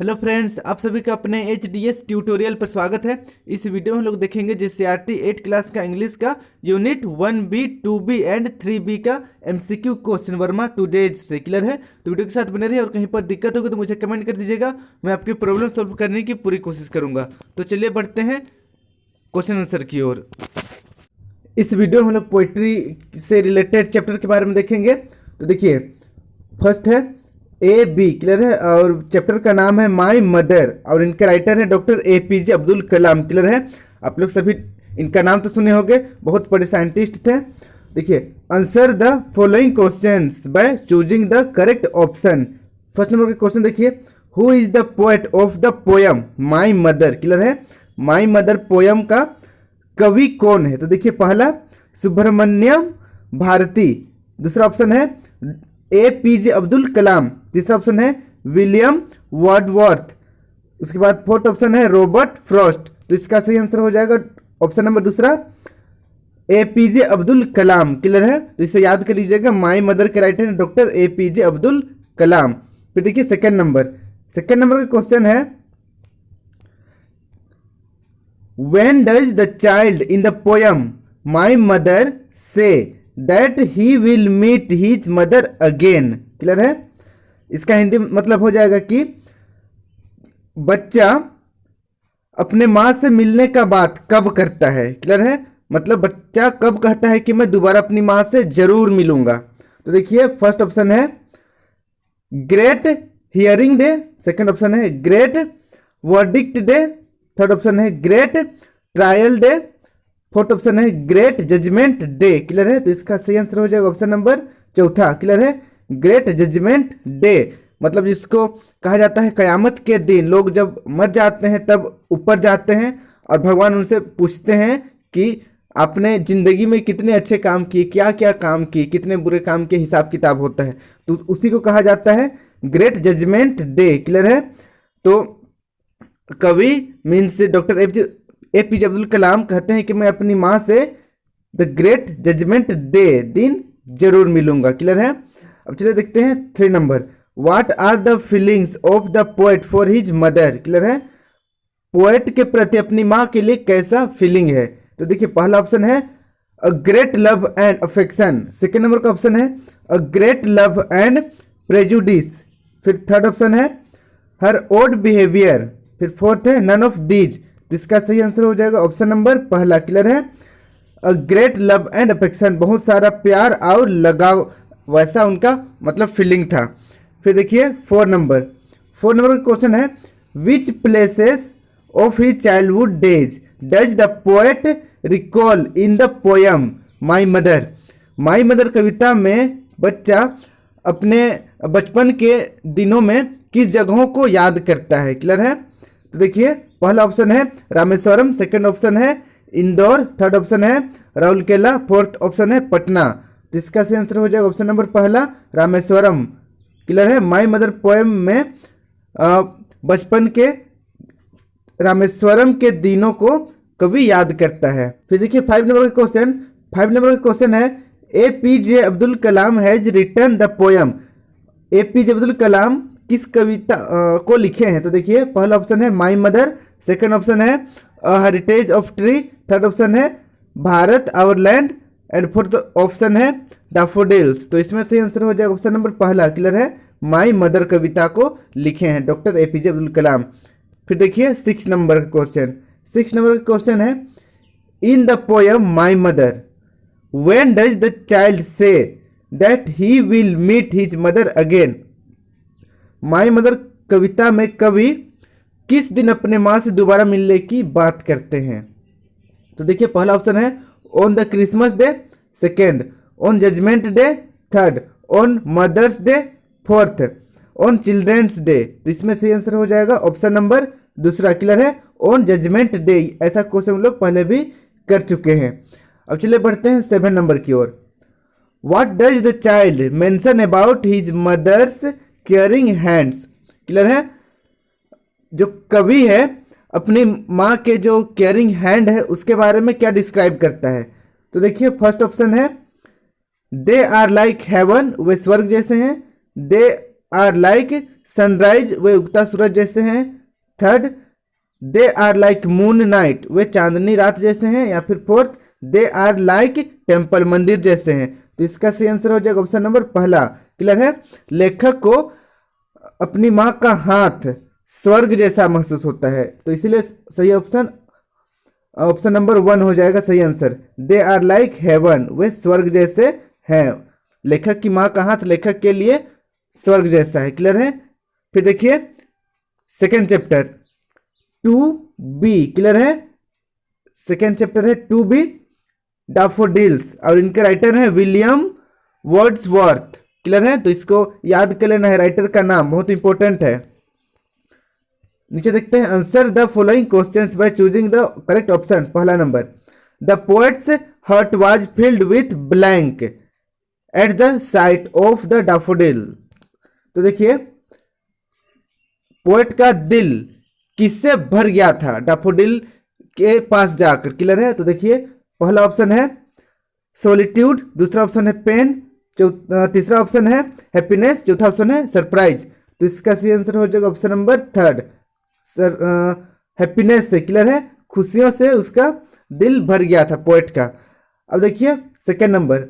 Hello friends, आप सभी का अपने HDS ट्यूटोरियल पर स्वागत है। इस वीडियो में हम लोग देखेंगे JCRT 8 क्लास का इंग्लिश का unit 1B 2B and 3B का MCQ क्वेश्चन वर्मा टुडेज से क्लियर है। तो वीडियो के साथ बने रहिए और कहीं पर दिक्कत होगी तो मुझे कमेंट कर दीजिएगा, मैं आपकी प्रॉब्लम सॉल्व करने की पूरी कोशिश करूंगा। तो चलिए बढ़ते हैं क्वेश्चन आंसर की ओर। इस वीडियो में हम लोग पोइट्री से रिलेटेड चैप्टर के बारे में देखेंगे। तो देखिए, फर्स्ट है AB क्लियर है और चैप्टर का नाम है माई मदर और इनके राइटर है डॉक्टर APJ अब्दुल कलाम क्लियर है। आप लोग सभी इनका नाम तो सुने होंगे, बहुत बड़े साइंटिस्ट थे। देखिए, answer the following questions by choosing the correct option. First number का क्वेश्चन देखिए, who is the poet of the poem my mother clear है। माई मदर पोयम का कवि कौन है? तो देखिए, पहला सुब्रमण्यम भारती, दूसरा ऑप्शन है APJ अब्दुल कलाम, तीसरा ऑप्शन है विलियम वर्डवर्थ, उसके बाद फोर्थ ऑप्शन है रॉबर्ट फ्रॉस्ट। तो इसका सही आंसर हो जाएगा ऑप्शन नंबर दूसरा APJ अब्दुल कलाम क्लियर है। तो इसे याद कर लीजिएगा, माई मदर के राइटर है डॉक्टर APJ अब्दुल कलाम। फिर देखिए सेकंड नंबर का क्वेश्चन है, When does the child in the poem My Mother say that he will meet his mother again? Clear है। इसका हिंदी मतलब हो जाएगा कि बच्चा अपने माँ से मिलने का बात कब करता है। क्लियर है, मतलब बच्चा कब कहता है कि मैं दोबारा अपनी माँ से जरूर मिलूंगा। तो देखिए, फर्स्ट ऑप्शन है great hearing day, second option है great verdict day, third option है great trial day, fourth option है ग्रेट जजमेंट डे क्लियर है। तो इसका सही आंसर हो जाएगा ऑप्शन नंबर चौथा क्लियर है, ग्रेट जजमेंट डे। मतलब जिसको कहा जाता है कयामत के दिन लोग जब मर जाते हैं तब ऊपर जाते हैं और भगवान उनसे पूछते हैं कि आपने जिंदगी में कितने अच्छे काम किए, क्या क्या काम किए, कितने बुरे काम के हिसाब किताब होता है। तो उसी को कहा जाता है ग्रेट जजमेंट डे क्लियर है। तो कवि मीन्स डॉक्टर APJ अब्दुल कलाम कहते हैं कि मैं अपनी माँ से द ग्रेट जजमेंट डे दिन जरूर मिलूंगा क्लियर है। अब चलिए देखते हैं 3 नंबर, what are the feelings of the poet for his mother clear है। पोएट के प्रति अपनी माँ के लिए कैसा फीलिंग है? तो देखिए, पहला ऑप्शन है a great love and affection, second number का ऑप्शन है a great love and prejudice, फिर थर्ड ऑप्शन है हर ओड बिहेवियर, फिर फोर्थ है नन ऑफ दीज। तो इसका सही आंसर हो जाएगा ऑप्शन नंबर पहला क्लियर है, a great love and affection, बहुत सारा प्यार और लगाव, वैसा उनका मतलब फीलिंग था। फिर देखिए 4 नंबर का क्वेश्चन है, which places of his childhood days does the poet recall in the poem my mother. My mother कविता में बच्चा अपने बचपन के दिनों में किस जगहों को याद करता है क्लियर है। तो देखिए, पहला ऑप्शन है रामेश्वरम, सेकंड ऑप्शन है इंदौर, थर्ड ऑप्शन है राउरकेला, फोर्थ ऑप्शन है पटना। तो इसका सही आंसर हो जाएगा ऑप्शन नंबर पहला रामेश्वरम क्लियर है। माई मदर पोएम में बचपन के रामेश्वरम के दिनों को कवि याद करता है। फिर देखिए 5 नंबर का क्वेश्चन है, APJ Abdul Kalam has written the poem. APJ Abdul Kalam किस कविता को लिखे हैं? तो देखिए, पहला ऑप्शन है माई मदर, सेकंड ऑप्शन है heritage of tree, third option है Bharat our land and fourth option है डैफोडिल्स। तो इसमें सही आंसर हो जाएगा ऑप्शन नंबर पहला क्लियर है, माई मदर कविता को लिखे हैं डॉक्टर APJ अब्दुल कलाम। फिर देखिए 6 नंबर का क्वेश्चन है, in the poem my mother when does the child say that he will meet his mother again. My mother कविता में कवि किस दिन अपने माँ से दोबारा मिलने की बात करते हैं? तो देखिए, पहला ऑप्शन है on the Christmas Day, second on Judgement Day, third on Mother's Day, fourth on Children's Day. तो इसमें सही आंसर हो जाएगा ऑप्शन नंबर दूसरा क्लियर है, ऑन जजमेंट डे। ऐसा क्वेश्चन हम लोग पहले भी कर चुके हैं। अब चलिए बढ़ते हैं 7 नंबर की ओर, what does the child mention about his mother's caring hands clear है। जो कवि है अपनी माँ के जो केयरिंग हैंड है उसके बारे में क्या डिस्क्राइब करता है? तो देखिए, फर्स्ट ऑप्शन है दे आर लाइक हेवन, वे स्वर्ग जैसे हैं, दे आर लाइक सनराइज वे उगता सूरज जैसे हैं। Third, they are like moon night वे चांदनी रात जैसे हैं। या फिर fourth, they are like temple मंदिर जैसे हैं। तो इसका सही आंसर हो जाएगा ऑप्शन नंबर पहला। क्लियर है? लेखक को अपनी माँ का हाथ स्वर्ग जैसा महसूस होता है, तो इसीलिए सही ऑप्शन नंबर 1 हो जाएगा सही answer. They are like heaven वे स्वर्ग जैसे हैं। लेखक की माँ का हाथ लेखक के लिए स्वर्ग जैसा है। क्लियर है? फिर देखिए सेकेंड चैप्टर 2B। क्लियर है? सेकेंड चैप्टर है 2B डैफोडिल्स और इनके राइटर हैं विलियम वर्ड्सवर्थ। क्लियर है? तो इसको याद कर लेना है, राइटर का नाम बहुत इंपॉर्टेंट है। नीचे देखते हैं, answer the following questions by choosing the correct option. पहला number, the poet's heart was filled with blank at the sight of the daffodil. तो देखिए पोएट का दिल किससे भर गया था डैफोडिल के पास जाकर। क्लियर है? तो देखिए पहला ऑप्शन है सॉलिट्यूड, दूसरा ऑप्शन है पेन, तीसरा ऑप्शन है हैप्पीनेस, चौथा ऑप्शन है सरप्राइज। तो इसका सही आंसर हो जाएगा ऑप्शन नंबर थर्ड, हैप्पीनेस से। क्लियर है? खुशियों से उसका दिल भर गया था पोएट का। अब देखिए second number,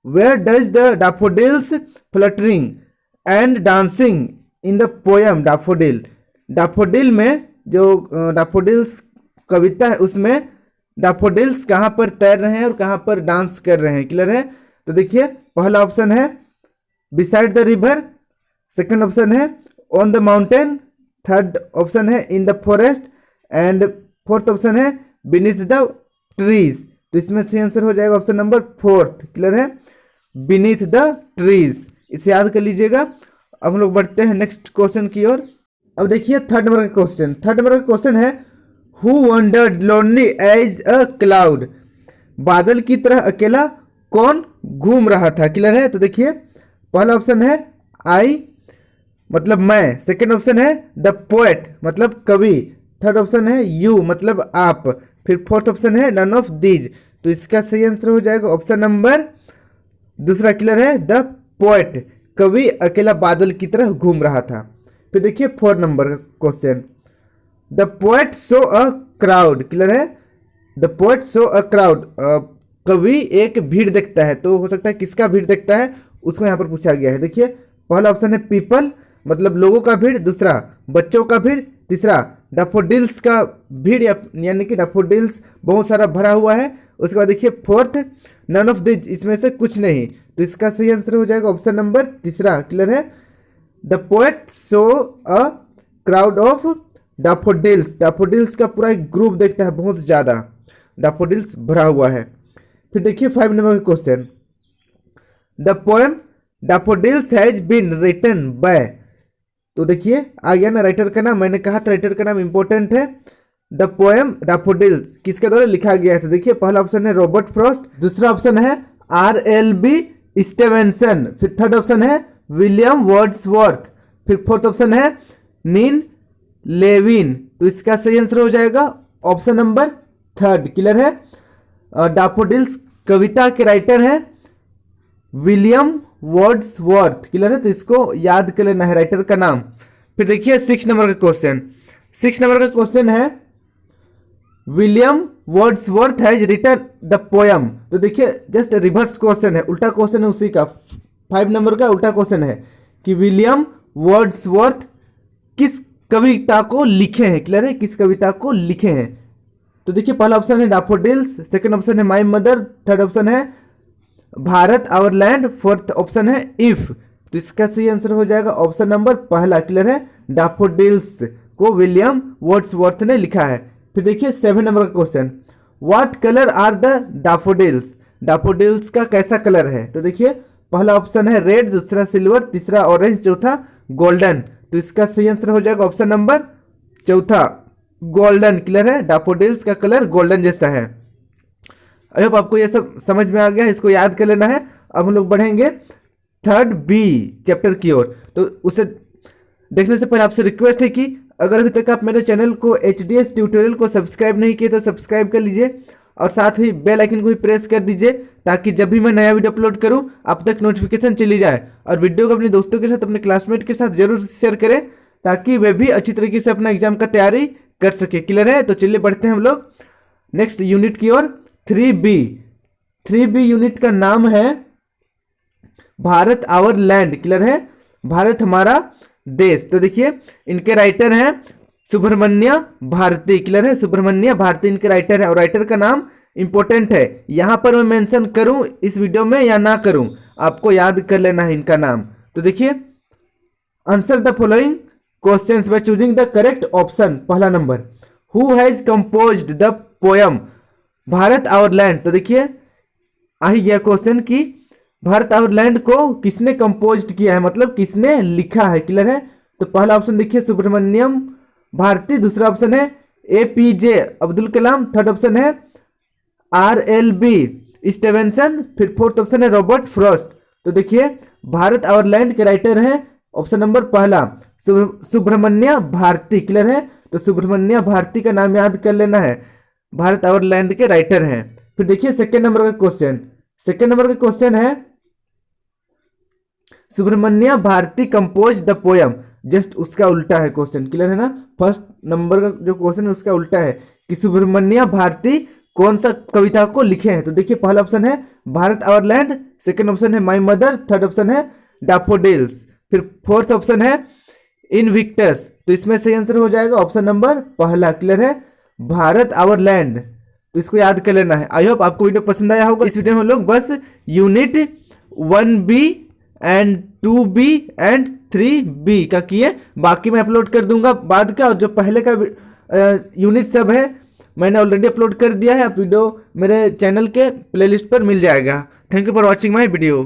where does the daffodils fluttering and dancing in the poem daffodil. Daffodil में जो डैफोडिल्स कविता है उसमें डैफोडिल्स कहाँ पर तैर रहे हैं और कहाँ पर डांस कर रहे हैं। क्लियर है? तो देखिए पहला ऑप्शन है beside the river, second option है on the mountain, third option है in the forest and fourth option है बीनीथ द ट्रीज। तो इसमें सही आंसर हो जाएगा ऑप्शन नंबर फोर्थ। क्लियर है? बीनीथ द ट्रीज, इसे याद कर लीजिएगा। अब हम लोग बढ़ते हैं नेक्स्ट क्वेश्चन की ओर। अब देखिए थर्ड नंबर का क्वेश्चन। थर्ड नंबर का क्वेश्चन है who wandered lonely as a cloud. बादल की तरह अकेला कौन घूम रहा था। क्लियर है? तो देखिए पहला ऑप्शन है आई मतलब मैं, सेकेंड ऑप्शन है द पोएट मतलब कवि, थर्ड ऑप्शन है यू मतलब आप, फिर फोर्थ ऑप्शन है नन ऑफ दीज। तो इसका सही आंसर हो जाएगा ऑप्शन नंबर दूसरा। क्लियर है? द पोएट, कवि अकेला बादल की तरह घूम रहा था। फिर देखिए फोर्थ नंबर का question, the poet saw a crowd. Clear है? The poet saw a crowd, कवि एक भीड़ देखता है, तो हो सकता है किसका भीड़ देखता है उसको यहाँ पर पूछा गया है। देखिए पहला ऑप्शन है पीपल मतलब लोगों का भीड़, दूसरा बच्चों का भीड़, तीसरा डैफोडिल्स का भीड़ यानी कि डैफोडिल्स बहुत सारा भरा हुआ है। उसके बाद देखिए फोर्थ नन ऑफ दिस, इसमें से कुछ नहीं। तो इसका सही आंसर हो जाएगा ऑप्शन नंबर तीसरा। क्लियर है? The poet saw a crowd of daffodils, daffodils का पूरा एक ग्रुप देखता है, बहुत ज्यादा डैफोडिल्स भरा हुआ है। फिर देखिए 5 नंबर का question, the poem daffodils has been written by. तो देखिए आ गया ना राइटर का नाम, मैंने कहा था राइटर का नाम इंपॉर्टेंट है। द पोएम डैफोडिल्स किसके द्वारा लिखा गया है। तो देखिए पहला ऑप्शन है रॉबर्ट फ्रॉस्ट, दूसरा ऑप्शन है R.L.B. स्टीवेंसन, फिर थर्ड ऑप्शन है विलियम वर्ड्सवर्थ, फिर फोर्थ ऑप्शन है नील लेविन। तो इसका सही आंसर हो जाएगा ऑप्शन नंबर थर्ड। क्लियर है? डैफोडिल्स कविता के राइटर हैं विलियम वर्ड्सवर्थ। क्लियर है? तो इसको याद कर लेना है राइटर का नाम। फिर देखिए 6 नंबर का क्वेश्चन। 6 नंबर का क्वेश्चन है William Wordsworth has written the poem. तो देखिए जस्ट रिवर्स क्वेश्चन है, उल्टा क्वेश्चन है उसी का। 5 नंबर का उल्टा क्वेश्चन है कि विलियम वर्ड्सवर्थ किस कविता को लिखे हैं। क्लियर है? किस कविता को लिखे हैं। तो देखिए पहला ऑप्शन है डैफोडिल्स, सेकंड ऑप्शन है माय मदर, थर्ड ऑप्शन है Bharat our land, fourth option है इफ। तो इसका सही आंसर हो जाएगा ऑप्शन नंबर पहला। क्लियर है? डैफोडिल्स को विलियम वर्ड्सवर्थ ने लिखा है। फिर देखिए 7 नंबर का question, what colour are the daffodils. Daffodils का कैसा कलर है। तो देखिए पहला ऑप्शन है रेड, दूसरा सिल्वर, तीसरा ऑरेंज, चौथा गोल्डन। तो इसका सही आंसर हो जाएगा ऑप्शन नंबर चौथा गोल्डन। क्लियर है? डैफोडिल्स का कलर गोल्डन जैसा है। आई होप आपको ये सब समझ में आ गया है, इसको याद कर लेना है। अब हम लोग बढ़ेंगे थर्ड बी चैप्टर की ओर। तो उसे देखने से पहले आपसे रिक्वेस्ट है कि अगर अभी तक आप मेरे चैनल को HDS ट्यूटोरियल को सब्सक्राइब नहीं किए तो सब्सक्राइब कर लीजिए और साथ ही बेल आइकन को भी प्रेस कर दीजिए ताकि जब भी मैं नया वीडियो अपलोड करूं आप तक नोटिफिकेशन चली जाए। और वीडियो को अपने दोस्तों के साथ, अपने क्लासमेट के साथ जरूर शेयर करें ताकि वे भी अच्छी तरीके से अपना एग्जाम का तैयारी कर सके। क्लियर है? तो चलिए बढ़ते हैं हम लोग नेक्स्ट यूनिट की ओर। 3B यूनिट का नाम है भारत आवर लैंड। क्लियर है? भारत हमारा देश। तो देखिए इनके राइटर हैं सुब्रमण्य भारती। क्लियर है? सुब्रमण्य भारती इनके राइटर हैं और राइटर का नाम इंपॉर्टेंट है, यहां पर मैं मेंशन करूं इस वीडियो में या ना करूं, आपको याद कर लेना है इनका नाम। तो देखिए answer the following questions by choosing the correct option. पहला number, who has composed the poem Bharat our land. तो देखिए आ ही गया क्वेश्चन कि भारत आवर लैंड को किसने कंपोज्ड किया है, मतलब किसने लिखा है। क्लियर है? तो पहला ऑप्शन देखिए सुब्रमण्यम भारती, दूसरा ऑप्शन है APJ अब्दुल कलाम, थर्ड ऑप्शन है RLB स्टीवेंसन, फिर फोर्थ ऑप्शन है रॉबर्ट फ्रॉस्ट। तो देखिए भारत आवर लैंड के राइटर हैं ऑप्शन नंबर पहला सुब्रमण्य भारती। क्लियर है? तो सुब्रमण्य भारती का नाम याद कर लेना है, भारत आवर लैंड के राइटर हैं। फिर देखिए सेकंड नंबर का क्वेश्चन, सेकंड नंबर का क्वेश्चन है Subramania Bharati compose the poem, just उसका उल्टा है क्वेश्चन। क्लियर है ना? फर्स्ट नंबर का जो क्वेश्चन है उसका उल्टा है कि सुब्रमण्य भारती कौन सा कविता को लिखे हैं। तो देखिए पहला ऑप्शन है Bharat our land, second option है माय मदर, थर्ड ऑप्शन है डैफोडिल्स, फिर फोर्थ ऑप्शन है इनविक्टस। तो इसमें सही आंसर हो जाएगा ऑप्शन नंबर पहला। क्लियर है? Bharat our land. तो इसको याद कर लेना है। आई होप आपको वीडियो पसंद आया होगा। इस वीडियो में हम लोग बस unit 1B and 2B and 3B का किए, बाकी मैं अपलोड कर दूंगा बाद का। और जो पहले का यूनिट सब है मैंने ऑलरेडी अपलोड कर दिया है, आप वीडियो मेरे चैनल के प्लेलिस्ट पर मिल जाएगा। Thank you for watching my video.